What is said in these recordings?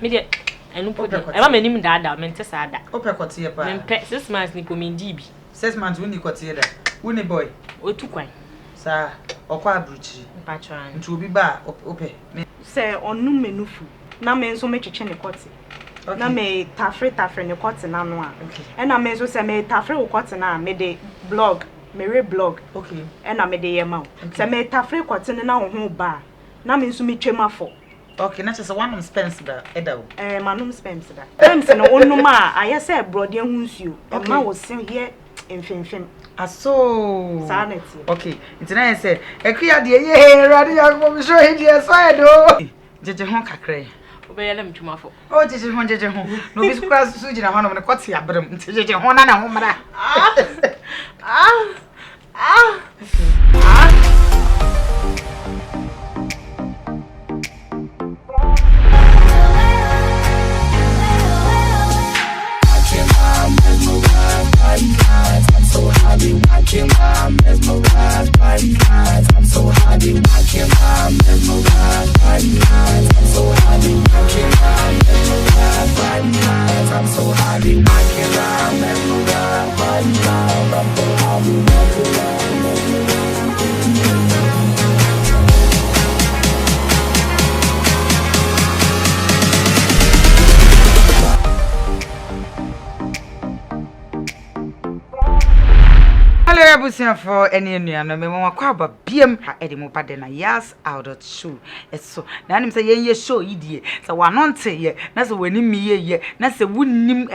media enu put e ma menim dada mente sada opekote pa mempe 6 months ni komendi bi 6 months woni kote da woni boy otu kwan sa okwa abruchi patran nti obi ba ope se onu menufu na me nso metwetwe ne kote na me tafre ne kote na no a e na me nso se me tafre wo kote na me de blog me re blog okay e na me de yema se me tafre kote na ho ba na me nso metwemafo okay na chese one spends da edawo manum spends da spends no onuma aye se brode hu nsuo e ma wo se ye emfemfem aso sanity okay ntina say ekuya de ye rade yakbo mi show hidi so edo jeje ho kakre obeyele mtwumafo o jeje ho no bi skura su gina ho no ne kwate abrem nti jeje ho na ho mra I'm so happy watching my mesmerized by eyes. I'm so happy watching my mesmerized by eyes. I'm so happy watching my mesmerized by eyes. I'm so happy watching my mesmerized by eyes. I'm so happy watching my mesmerized. Hello, Abusian for any new no me mama kwaba biem edi mo pade na yas out show eso na nim say yen ye show idie say wanonte ye na say wani mi ye na say wunnim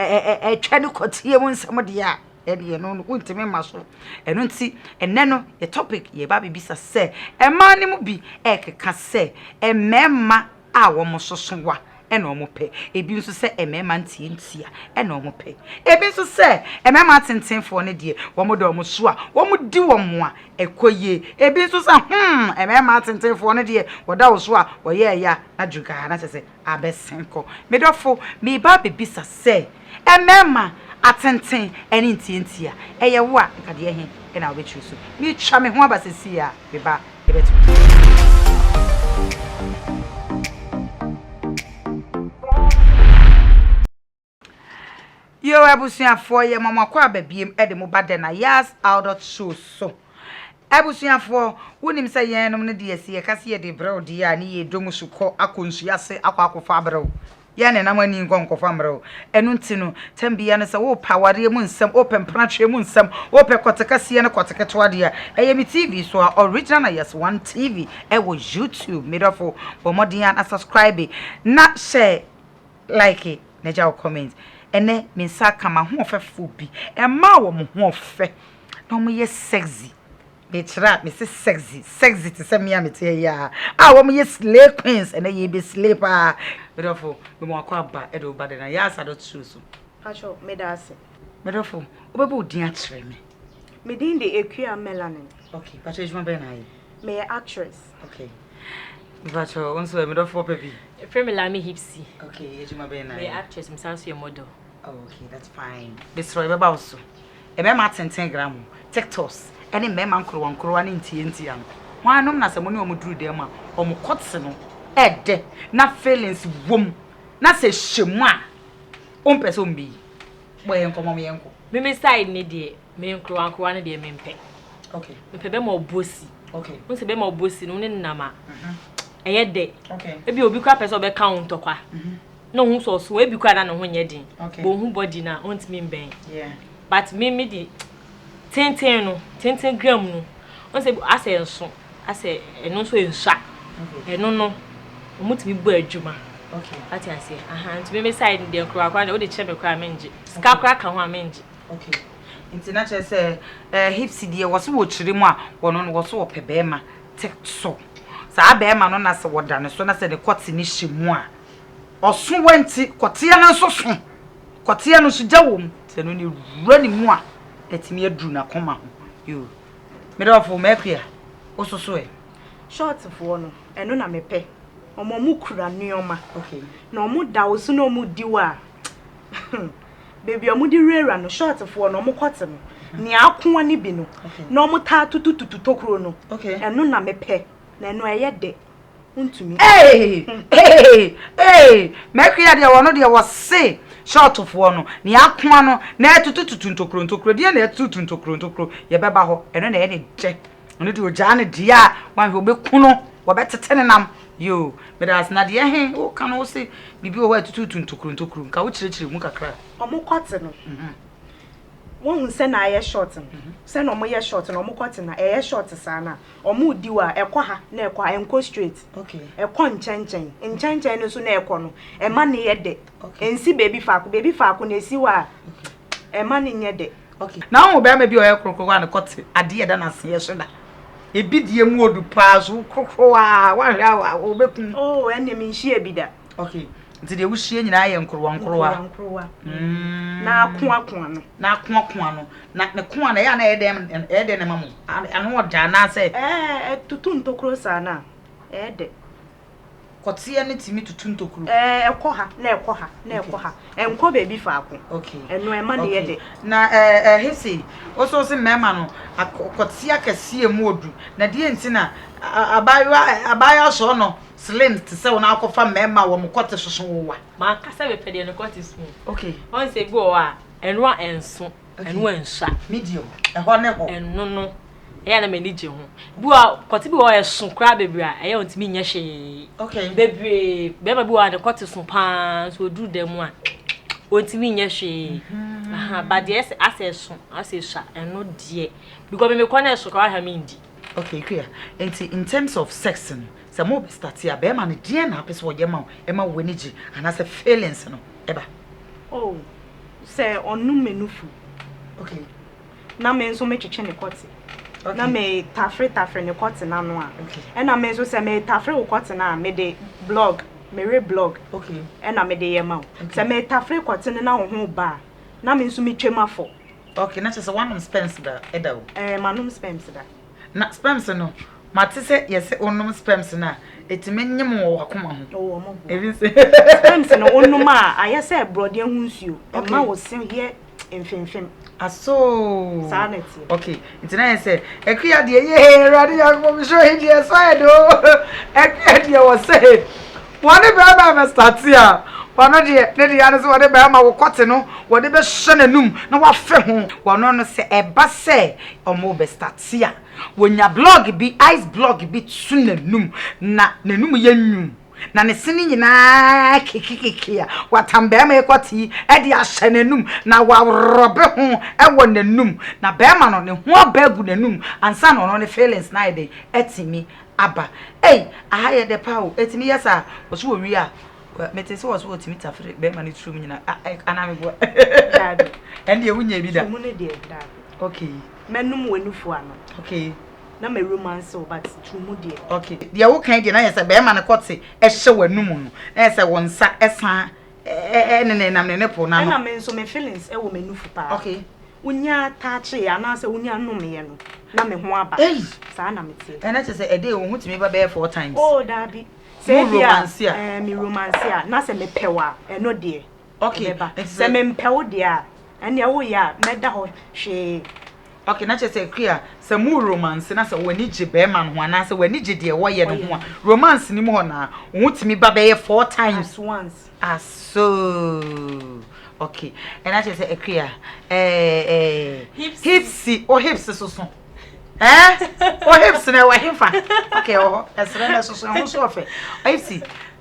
twade kotie mu nsem de a edi no wuntime maso eno nti enne no ye topic ye ba bibisa se e ma nim bi ekeka se e mema a wo mo sosowa ena omo pe ebi nso se emema ntientia ena omo pe ebi nso se emema tentenfo ne de wo mo do omo so a wo mo di wo mo a ekoye ebi nso se emema tentenfo ne de wo da wo so a wo ye ya na juga na se abesenko medofo me ba bebisa se emema atenten eni ntientia eye wo a nkade he ena wo betru so mi twa me ho abasesi a me ba ebetu Yo abusuan for ye mama kwa babiem e de mo bade na yas out show so abusuan for wonim say yen no ne de ase ye kase ye de bro de ya ne ye domu suko akonsu ase akwakofa bro ya ne na mani nkonkofa bro enu ntino tambia ne se wo paware mu nsem open pranatwe mu nsem open kotekase ne koteketo de ya eye mi TV so original na yes one TV e wo YouTube medofo bo modern subscribe na share like na jaw comment ene minsa kama ho ofefo bi e ma wo mo ho ofe na mo ye sexy me tira me se sexy te se me amete ya wo mo ye slay queens ene ye be slay pa medofo me mo akwa ba e do ba de na ya asado truso acho medase medofo obebe odin a kire me medin de ekua melanin okay but ejuma be na yi me actress okay but onso medofo pepi Femilami Hipsy okay ejuma be na me actress msanso your model. Oh, okay, that's fine. Destroy baba also. E me ma 10 gram TikToks. Ene me ma nkro ne ntie am. Hwan nom na se mo ne o muduru dem a o mo kotse no ede na feelings wom. Na se hyemu a o mpese o mbi. Boye nkomo me yenko. Me side ne de me nkro ne de me mpe. Okay. Me pe be ma obosi. Okay. Mo se be ma obosi no ne nnama. Eye de. Okay. Ebi obi kwa pese obe count okwa. No hu so ebi kwa na no ho nye din bo hu body na ontimi mben yeah but me di 10 gram no on say ase enso ase eno so ensha eno no omutimi bu adwuma okay ati ase nti me side de nkro akwa na o de che me kwa menje ska kwa ka ho amenje okay ntina che say hipsy de wo so wo chire mu a wono no wo so wo pebe ma tiktok sa be ma no na se woda ne so na se de kwoti ni hyimu a osun wenti kotia na soso kotia no sujawom se no ni rani mu a etimi aduru na koma ho yo me do fo mekua ososo e short fo no eno na mepe omo mu kura nioma okay na omo da osu na omo diwa baby omo di rera no short fo no omo kote no ni akwa ni bi no na omo ta tutututu tokuro no okay eno na mepe na eno eye de untumi make ya de wono de wose short of one ni akwa no na etututu ntokro de na etututu ntokro ye beba ho eno na ye ne je ono de oja ne de a wan hwe obekuno wo betete ne nam yo me das na de he wo kan wo se bibi wo etututu ntokro nka wo kirikiri mu kakra omo kwate no won se na aye short se na omo ye short na omo kwate na aye short sa na omo diwa ekwa ha na ekwa enko straight okay ekwa nchenchen no so na ekọ no e ma ne ye de ensi baby faako na esi wa e ma ne nye de okay na wo be ma bi o ye krokro wa na kote ade ye da na se ye so da ebi die mu odu pa so krokro wa hwa wa wo bekun oh ene mi nhie bi da okay nti de wo hie nyina ye nkrowa na akwa no na akwa no na ne kwa na ya na ede ne mamu anu oda na se tutu ntokro sa na ede kote ne timi tutu ntokro ekọ ha enko baby faako okay eno e ma ne ye de na hisi oso se mema no kote akese mu odu na de enti na abaya so no slim to say una akofa mema wo mkote soso wa ma kasa be pede no kote small okay on say go a eno a enso eno ensa medium ho ne ho eno no eya na mani je ho bu a kote bi wo eso kra bebre a eya ontimi nya hwe okay bebre be ma bi wo a kote so pa so odu dem a ontimi nya hwe aha but yes ase sha eno die because me kwana eso kra ha mi ndi okay clear in terms of sex se mo be start ya be ma ne die na apese wo ye ma e ma wo niji ana se feelings no eba oh se onu menufu okay na me nso me twetwe ne kote na me tafre ne kote na no a okay e na me nso se me tafre wo kote na me de blog me re blog okay e na me de ye ma se me tafre kote ne na wo ho ba na me nso me twema fo okay na chese one spams da eda o manum spams da na spams no mate se yese onum spams na etimenyem wo akoma ho oh mo ebi se spams no onum a ayese brode hu nsuo e ma wo se ye emfemfem aso sanity okay ntina yese ekuya de ye rade ya ko bi show hidi side o ekuya de wo se woni be ba start ya wano de ne de ya no so wode be ma wo kote no wode be hye nanum na wa fe ho wano no se eba se omo be start ya wonya blog bi ice blog bi tunanum na nanum yannum na ne sini nyina kikikiki ya watambe ma ekoti e de ahye nanum na wa robe ho e wo nanum na be ma no ne ho bagu nanum ansa no ne feelings na ide etimi aba ahaye de pawo etimi yesa wo so wi a mete se wo so otimi tafre be ma ne trum nyina ana me bo dad ende wunya bi da mu ne de dad okay menum wenufu ano okay na me romance but trumu de okay dia wo kan de na yesa be ma ne kote e hye wanum no na yesa won sa esan ne nam ne po na no na me nso me feelings e wo menufu pa okay unya tache ya na se unya nume no na me ho aba sa na me tie na chese e dey wo hutimi ba be 4 times oh dabi se bia mi romance a na se me pewa eno de okay se me mpewo de a ene wo ya meda ho hwe okay na chese clear se mu romance na se wani je be ma no na se wani je de wo ye no ho romance ni mu ho na wo hutimi ba be 4 times at once so okay and I just say clear hips so o hips na wa himfa okay esre na so ho so ofe hips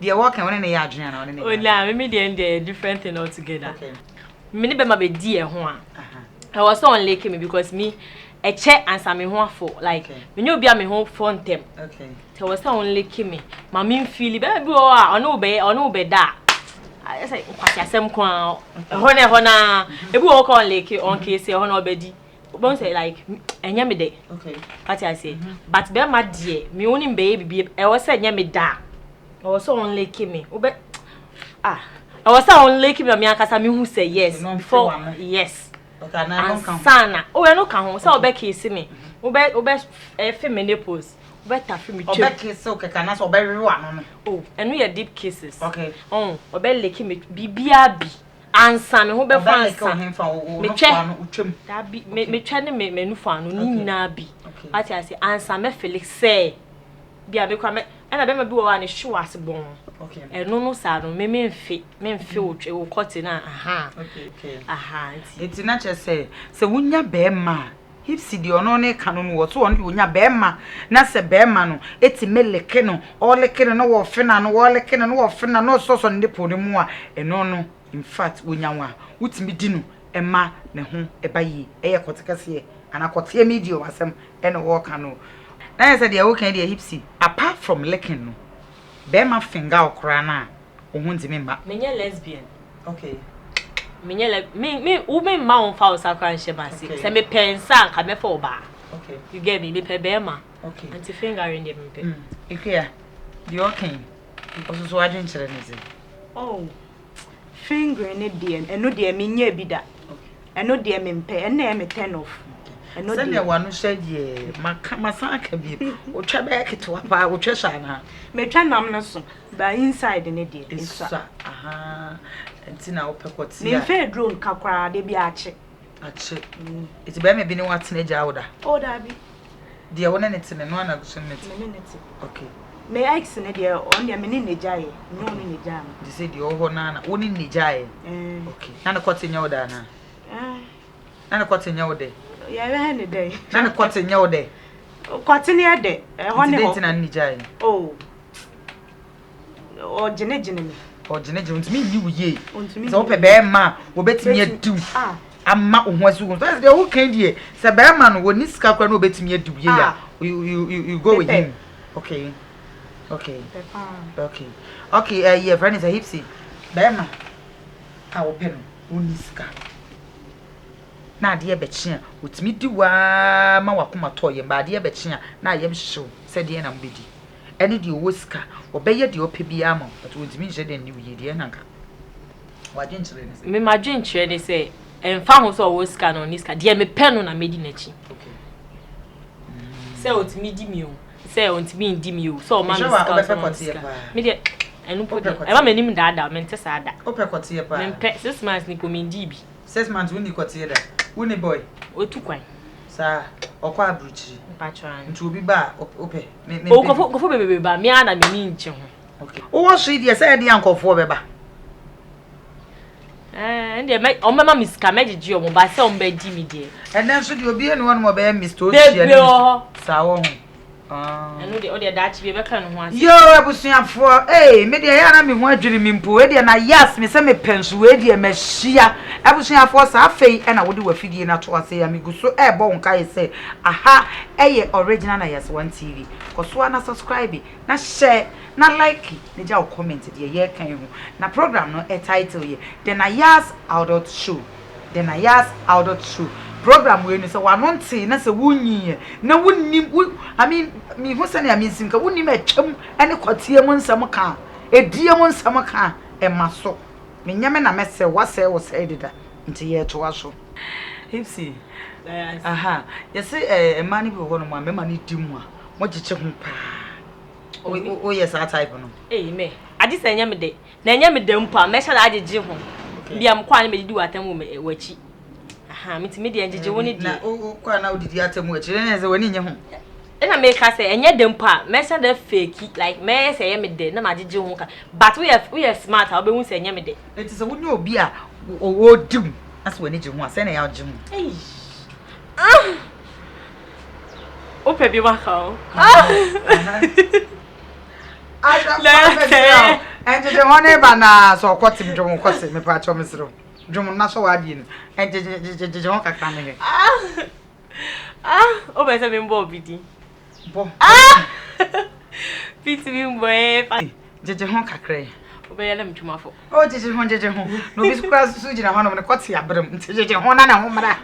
dey work and when na ya adwena na when na oh na me dey different thing altogether okay me ni be ma be di e ho a I was so unlucky me because me a check answer me ho for like me no be me ho for ntem okay so was so unlucky me ma me feel be o a ono be da I say kwati asem kwa ho na ebi wo ko unlucky on case ho na obedi bon say like enya me de okay what I say but be ma die me woni be bibi e wo say enya me da I was so unlucky me obe I was so unlucky me akasa me hu say yes before yes okay na don't come sana o we no kan ho say obe kiss me obe fe me nepos obe tafi me twa obe kiss o keka na so obe wewe ano no oh enu ye deep kisses okay obe leki me bibia bi ansa me ho be fa ansa me twa no utwam da bi me twa ne me nufa no ni nyina bi ati ase ansa me Felix say bia be kwa me na be ma bi wo wa ne show ase bon okay eno no sa no me mfe wo court na aha okay aha enti na che se wunya be ma hipsi di ono ne kanu no wo so ono wunya be ma na se be ma no eti meleke no o leke no wo fena no wo leke no wo fena no so ne po ne mu a eno no in fact wunya wa wutimi di no ema ne ho eba yi eye kotekase ana kote media wasem eno wo kanu na ye se de wo kan de hipsi apart from licking no be ma finger okra na o hu ntimi ma menye lesbian okay menye me women ma on fa osakra nche basi se me pensa nka me fa oba okay you get me pe be ma okay anti finger in dem pe ikea the okay also so adwen chere ne ze oh finger ne de eno de menye bi da eno de me mpe ena me turn off eno de sɛ wanu hye die masa aka bi o twa ba ketewa pa o twa sha na me twa nam no so ba inside ne de isa aha enti na wo pekoti me fe drone kakra de bi ache iti ba me bi ne watena gya woda o da bi de wona ne tene no ana gusun ne me ne ti okay me ex ne de on de me ne jaye no ne ne jaye di se di oho na na woni ne gyae okay na ne kwete nya woda na na ne kwete nya woda ya we ne dey na ne kwete nya woda kwete ne de ho ne ho na ne gyae oh o jene me o jene ntimi ni wuye so wo pe be ma wo betimi adu amma ohun asu so de wo kan die se be ma no woni sika kwa no betimi adu ye ya you go with him okay yeah friend is a hipsy be ma a wo pe no woni sika na de be chia otimi di wa ma wakoma to ye ba de be chia na yem hyew se de na mbedi ene de wo sika obeye de ope bia ma but wotimi hye de ni wuye de na nka wadwen kire ne se me madwen kire ne se emfa ho so wo sika no ni sika de me pe no na medi na chi se otimi di mi o se otimi ndi mi o so ma me sika me de enu po de e ma menim daada me nte sa da ope kote ye pa me pe 6 months ni komindi bi 6 months woni kote ye da woni boy otu kwan sa okwa abruchi patran nti obi ba ope me o kofo bebe ba me ana me ni nche ho okay o wo so ide se de yankofo beba ende me o mama miska megigi o mo ba se o mba di mi de enen so de obi ene won mo ba Mr. Ochia ni sa wo ho enu de o de da chi be ka no ho ase yo abusuafo me de ya na me ho adwiri mi mpo e de na yes me se me pensu e de me hia abusuafo sa afei e na wo de wafidie na to ase ya me guso e bo nka ye se aha eye original na yes one tv koso na subscribe na share na like na ja comment de ye kan ho na program no e title ye the na yes adult show program we no se wanonte na se wunyi na wunnim I mean me hu se na me nsimka wunnim atwam ene kwatie mu nsam ka edie mu nsam ka e maso me nyame na mese wase wo se dida nti ye to waso hipsi aha yese mani bi ho no ma me mani dimu a mo giche hu pa o yes that type no me adi se nyame de na nyame de mpa me sha da agege ho bia m kwa na me didi watam wachi aha mitimi de agege woni di na o kwa na odidi atam wachi na ze woni nye ho na me ka say enye de mpa me sha da fake like me say ye me de na ma agege ho ka but we are smart how be hu say enye me de it is woni obi a o dim as woni je ho a say na ya je ho ope bi wa ka o Enjeje hone ba na so kwatim dwom kwase me pa cho mesro dwom na so wadi no enjeje hon kakra me o be se me mbo bidi bo piti mi mbo e jeje hon kakra o be yele mtwumafo o jeje hon no bi skura su jina hon no kwate abrem jeje hon na ho mara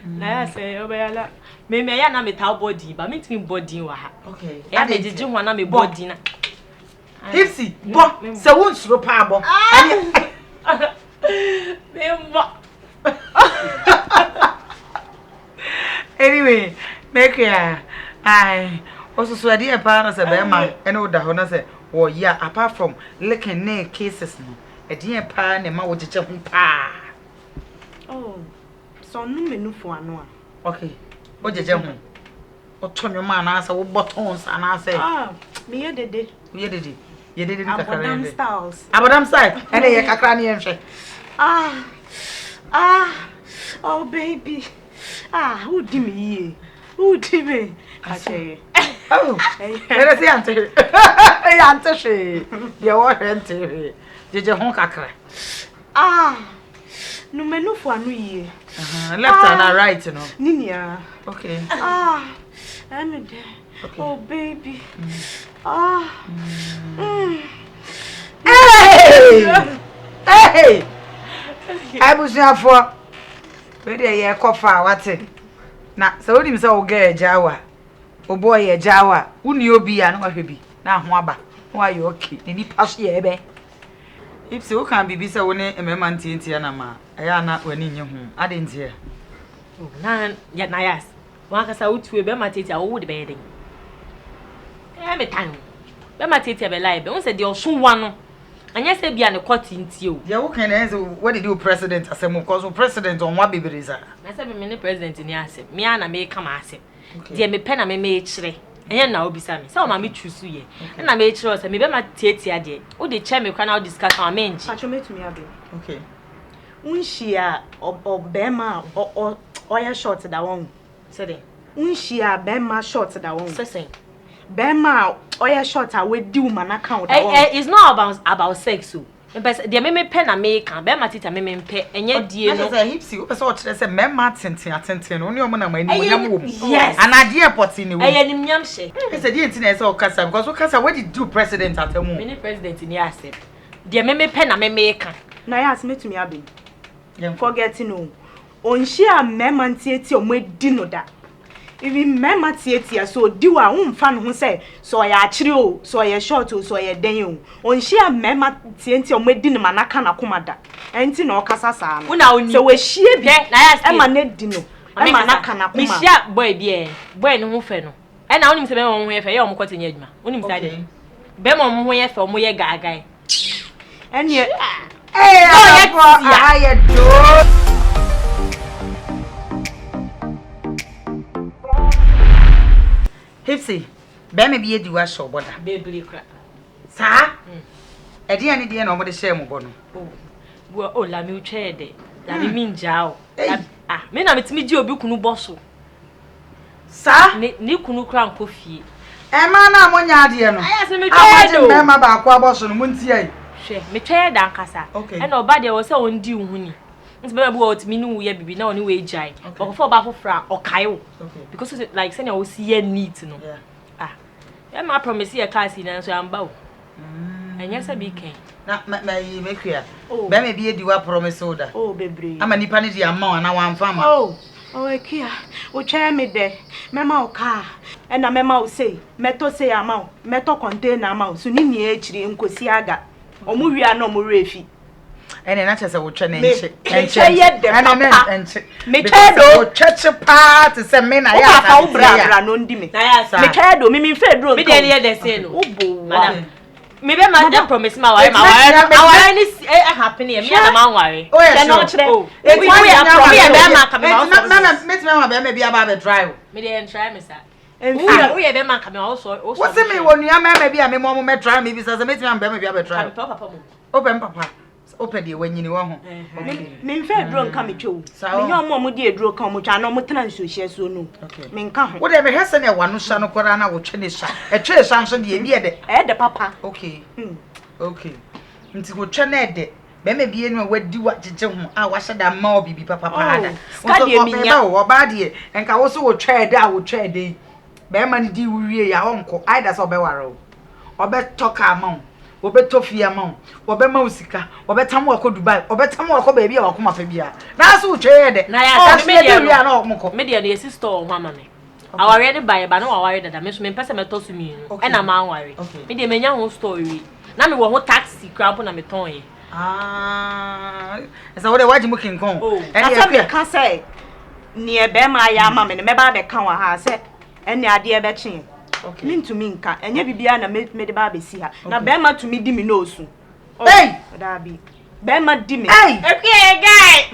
na ya se o be yala me ya na me ta body ba me timi body wa ha okay ya me jeje ho na me body na hipsi bo se won suro pa bo me mbo anyway make ya ai also so ade e pa na se be ma ene oda ho na se wo ya apart from licking ne cases no ade e pa na ma wo jeje ho pa oh so no menu for ano okay o jeje ho otonyo ma na asa wo buttons ana say me ye dede ye dede ni kakra Abodam styles abodam style ene ye kakra ne yenhwe oh baby who di me ache oh ere si ante ante she ye wo hente jeje hon kakra no menu for anu ye left and right no ninia okay I'm there. Okay. Oh baby. Hey! I was here for where ye kofa wate. Na so wonim say wo ga jawa. O boy ye jawa. Uni obi ya na wahwe bi. Na ho aba. Why you okay? Ni pass ye ebe. If so can be say woni emema ntientia na ma. Aya na wani nye hu. Ade ntie. Na ya na yas. Wakasa utu be matete a wo de be den. Me tan. Be matete be lie be. Won say de oso wa no. Anya say bia ne court ntie o. Ya wo kan na say what did you president asem because president on wa bebereza. Na say me ne president ni asem. Me ana me kama asem. De me pe na me kire. Enya na obisa me. Say o ma me chusu ye. Na me kire o say me be matete ade. O de che me kwa na o discuss am menji. Pacho metumi abi. Okay. Unshia obema oya short da won. Say Unshia bema short da won. say Bema oya short a we di woman account. It's not about sex so. They me pen na me kan be matita me pe enye die no. Say hipsy, o person o kire say memma tenten atenten no omo na mani nyam wo. Yes. Anade airport ni wo. Nim nyam she. Say die nti na say o kasa because o kasa what did do president atamu. Me president ni asem. De me pen na me kan. Na ya asmetumi abi. Forget no. Onhia memma ntieti o mo edi no da. Even memma tieti so diwa umfa no ho say so ya akire o so ya short o so ya den o onhia memma tienti o mo edi no manaka na komada enti na okasa saa no una oni so we hie bi na ya e ma na di no e ma naka na koma me hia boy bi boy no ho fe no e na onim se be mo ho ye fe ye o mo kwete nya adwuma onim se ade be mo ho ye fe o mo ye gagai eni I do. Hipsy, be me bi edi wa show boda. Bebli kra. Sa? Edi ani de na omo de share mo bo no. Oh, la mi utwe de. La mi minjao. Me na metimi gi obi kunu boso. Sa? Ni kunu kra nko fie. E ma na mo nya ade no. Aya se me twa do. Me ma ba kwa boso no mo nti ai. Hwe, me twa da nkasa. E na oba de wo se won di hu ni. Nti be bu otimi ni wo ye bibi na oni we jai. Okofo ba fofra okai wo. Because like say na wo see ye neat no. Yeah. Ma promise ye class na so amba wo. Enya se bi ken. Na me kria. Be me bi edi wa promise oda. Oh bebre. Ama nipa ne di ama na wan fa ma. Ekia. O che me de. Mema o ka. E na mema o sei. Meto sei ama o. Meto container ama o. So ni ni echiri nkosi aga. Omu wia na omu refi. Ene na chese wo twa na enche. Enche ye de papa. Enche. Me chedo. O cheche pa te se me na ya. Papa o bra no ndi me. Na ya sa. Me chedo mi fe dro. Me de ne de say no. Obo. Madam. Me be ma dem promise ma ware ni happen here. Me na ma ware. Oh yeah. No chere. We be ma ka me ma so. Me be be aba be drive. Me dey try me sir. We be ma ka me also. What say me wonu ya me be a me mo me try me bi say me be be aba drive. Papa mo. Open papa. Open the wanyini wo ho. Me fe dro nka me twa. Me nya mo di edro kan mo twa na mo tena nso hie so no. Me nka ho. Wo de be hese na wanu sha no kora na wo twe ne sha. E twe sha nso de e bi e de papa. Okay. Okay. Nti wo twe na e de. Be me bi enu wadi wa jeje ho a wa hada ma obibi papa pa ada. Ska de mi nya. Wo ba de enka wo so wo twe de a wo twe de. Be ma ni di wurie ya honko. Aida so be ware o. Obe toka ma obeto fia ma obe ma usika obetam wako Dubai obetam wako ba bia wako mafa bia na so twe de na ya me de na omko me de sister o mama me aware de buy ba na aware dada me so me pese me to so mi no e na ma aware me de menya ho story na me wo ho taxi crap na me ton ye esa wo de waji mu kinkon asa me ka say ni e be ma ya ma me ne me ba be kan wa ha say ene ade e be chen okay min to min ka enye bibia na me de ba be si ha na be ma to mi di mi no osu hey da bi be ma di mi okay guy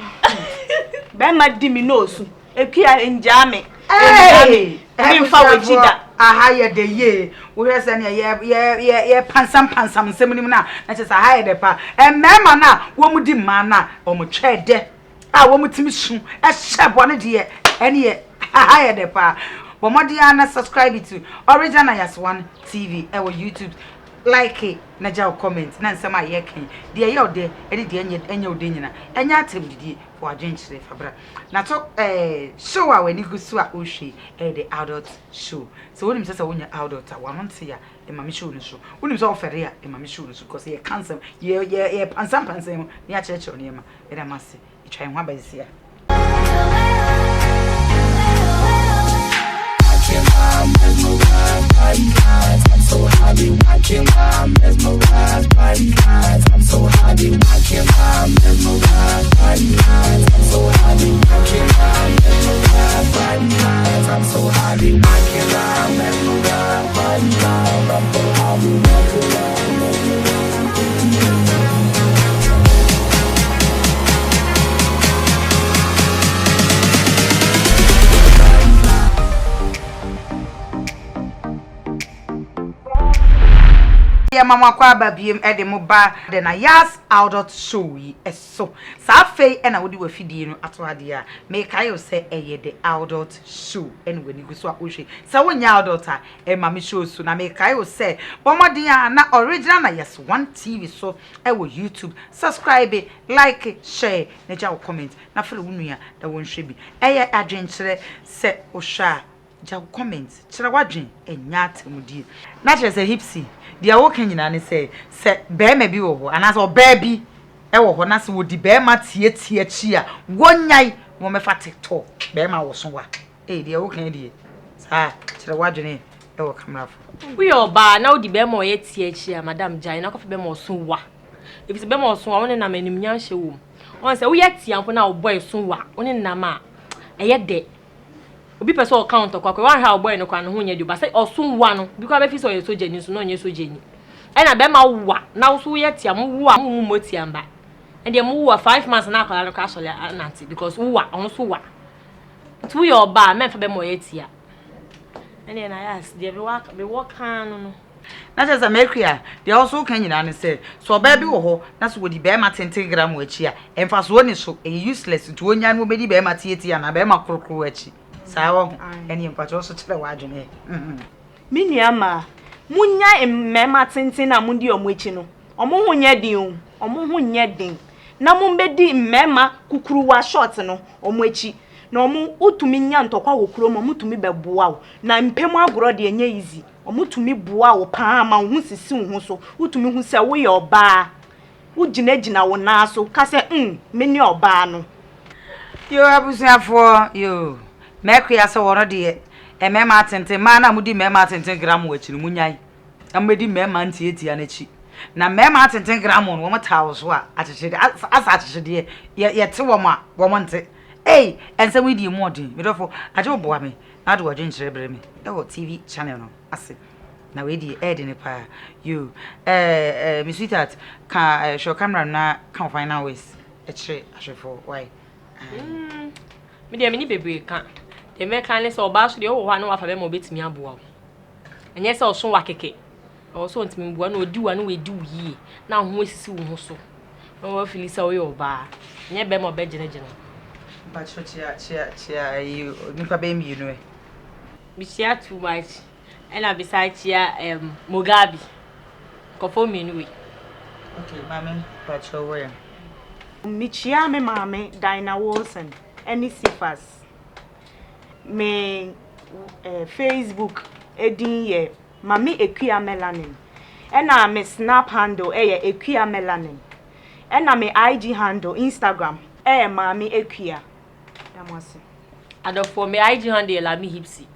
be ma di mi no osu ekia enja me hey Emfa wajida. Aha ye de ye. Wo hwe se ne ye pansam nsem nim na che sa aha ye de pa. Mema na wo mu di ma na o mu twa de. A wo mu timi su. Hye bone de ye. Ene ye aha ye de pa. Wo modi ana subscribe to Original Yas One TV e wo YouTube. Like it na jaw comment na nsema ye kan de ye ode e de enye ode nyina enya atem didi for adwenchire fabra na to show a wani gusu a ohwe the adult show so wonim sesa wonya adult a wanonte ya e mame show no so wonim so ofere ya e mame show no so because ye cancel ye pansam ni a church on yema e da mase e twan ho abaisia I'm so happy watching my mesmerized body lines. I'm so happy watching my mesmerized body lines. I'm so happy watching my mesmerized body lines. I'm so happy watching my mesmerized body lines. I'm so happy watching my mesmerized body lines. Mama kwa babiem e de mo ba de na Yas Adult Show yi eso sa fei e na wodi wa fidie no ato ade a me kai o se eye de Adult Show ene wani guso a ohwe sa wonya adult a e ma me show so na me kai o se bomodin a na Original na Yas One TV so e wo YouTube subscribe like share na ja comment na fere wunua da won hwe bi eye adwenkyere se o hwa ja comment kyerɛ wadwen enya atemudie na kyerɛ se hipsy dia wo kan nyina ne se be ma bi wo ho ana so ba bi e wo ho na se wodi be ma tie chi a wonyai wo me fa TikTok be ma wo so wa dia wo kan die sa kyerɛ wadwen e wo camera fo we oba na wodi be ma wo ye tie chi a madam jai na kofa be ma wo so wa if se be ma wo so wa woni na manim nya hye wo won se wo ye tie ampo na wo boy so wa woni na ma eye de obi person account kwa wan ha boy no kwa no ho nya di ba say osumwa no bi kwa be fi so ye soja ni so no nya soja ni e na be ma wa na so ye tia mo wa mo motia mba e de mo wa 5 months na kwa no ka so le ananti because wa on so wa tu your ba men fa be mo ye tia ene na yes de be work kan no na just America they also kan nyina ne say so ba bi wo ho na so wodi be ma 10 gram wachi a emfa so ni so useless to onya no be di be ma tie na be ma krokro wachi sawo eni mpacho so kire wadwene minia ma munya mmema tenten na mundi omochi no omo ho nya din o omo ho nya din na mo mbedi mmema kukuru wa short no omochi na omo utumi nya ntokwa wokuro mo mutumi beboa wo na mpemu agoro de nya easy omo tumi boa wo paa ma wo sisi wo so utumi hu se wo ye oba ugina wo na so ka se meni oba no yo abusuafo yo Mercury asa woro de mema atenten ma na mudi mema atenten gram wachiri munyai amedi mema antietia na chi na mema atenten gram no mo tawo so a atechede asa atechede ye te wo ma wo monte ense we di modin medofo aje oboa me na de wadwen kire bre me e wo TV channel no ase na we di ed ne pa you mi sweetheart ka show camera na kan final ways e kire ahwefo why me de mini bebre kan the mechanic so ba so de wo wa no wa fa be mo betimi aboa enye se oso wa keke oso ntimi mboa na odi wa no we di yi na ho asisi wo ho so no wa fili se wo yo ba enye be mo be gene ba chia you nipa be mi no e bi chia too much ena beside chia Mugabe kofo mi no we okay mama ba chia wo ya mi chia me mama Dinah Wilson any sifas me Facebook edin ye mami Equia Melanin ena me snap handle ye Equia Melanin ena me IG handle Instagram mami Equia damwase adofo me IG handle la mi hipsy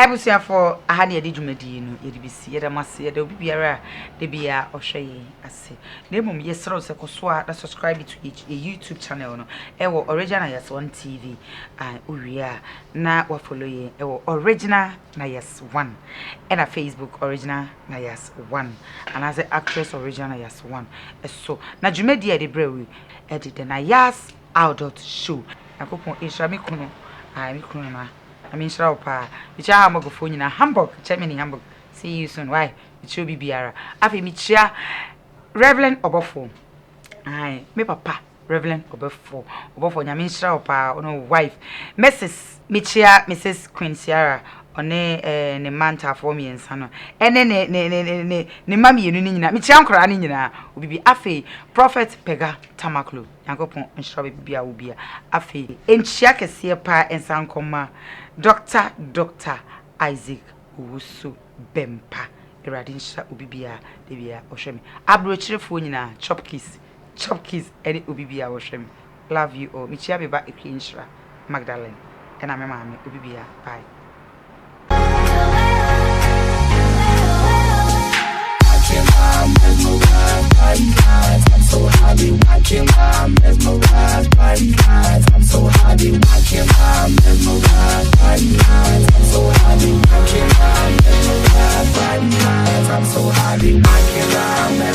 Ebusia for ahani edi dwumadi no yedi bisi yeda mase yeda obi biara de bia ohwe ase na emom yesro se koso a na subscribe to each a YouTube channel no ewo original yes one TV uwia na wa follow ye ewo original na yes one and a Facebook original na yes one and as a actress original na yes one so na dwumadi e de brewi e de na yes outdoor show akopon inshami kuno mi kuno na I mean, Shrapa, which I am going to Hamburg, Germany, Hamburg. See you soon. Why? It should be Biara. Afi Michia, Reverend Obofo. Aye, me papa, Reverend Obofo. Obofo, Yamin Shrapa, no wife. Mrs. Michia, Mrs. Queen Sierra. Ne manta for me and son. And then ne mammy and Nina, Michian Cranina, will be Afe, Prophet Pega Tamaklu, Yankopon and Shrubby Bia will be Afe. And Shaka Sia Pa and San Coma, Dr. Isaac Usu Bempa, Eradinsha Ubibia, Debia Oshemi. Abrochre Funina, chop kiss, and it Ubibia Oshemi. Love you all. Michia be back in Shra, Magdalene, and I'm a mammy Ubibia. Bye. I'm mesmerized by you guys. I'm so happy watching. I'm mesmerized by you guys. I'm so happy watching. I'm mesmerized by you guys. I'm so happy watching. I'm mesmerized by you guys. I'm so happy watching.